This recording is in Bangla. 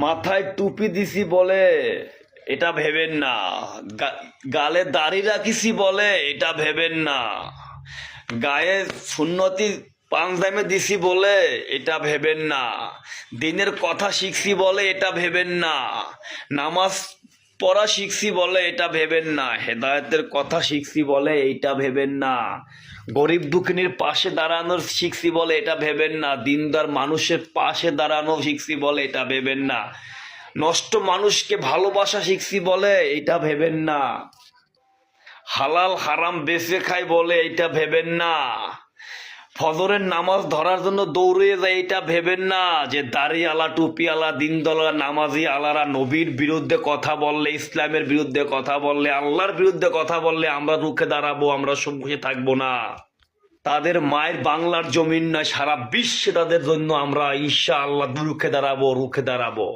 মাথায় টুপি দিছি বলে এটা ভেবেন না, গালে দাড়ি রাখিছি বলে এটা ভেবেন না, গায়ে সুন্নতি পাঞ্জামে দিছি বলে এটা ভেবেন না, দিনের কথা শিখছি বলে এটা ভেবেন না, নামাজ পড়া শিখছি বলে এটা ভেবেন না, হেদায়েতের কথা শিখছি বলে এইটা ভেবেন না, গরিব দুঃখিনীর পাশে দাঁড়ানোর শিখছি বলে এটা ভেবেন না, দিনদার মানুষের পাশে দাঁড়ানো শিখছি বলে এটা ভেবেন না, নষ্ট মানুষকে ভালোবাসা শিখছি বলে এটা ভেবেন না, হালাল হারাম বেঁচে খাই বলে এটা ভেবেন না, ফজরের নামাজ ধরার জন্য দৌড়ে যায় এটা ভেবেন না, যে দাড়িওয়ালা টুপিওয়ালা দিনদলা নামাজি আলারা নবীর বিরুদ্ধে কথা বললে, ইসলামের বিরুদ্ধে কথা বললে, আল্লাহর বিরুদ্ধে কথা বললে আমরা রুখে দাঁড়াবো, আমরা সম্মুখে থাকবো না। তাদের মায়ের বাংলার জমিন নয়, সারা বিশ্বে তাদের জন্য আমরা ইনশাআল্লাহ রুখে দাঁড়াবো, রুখে দাঁড়াবো।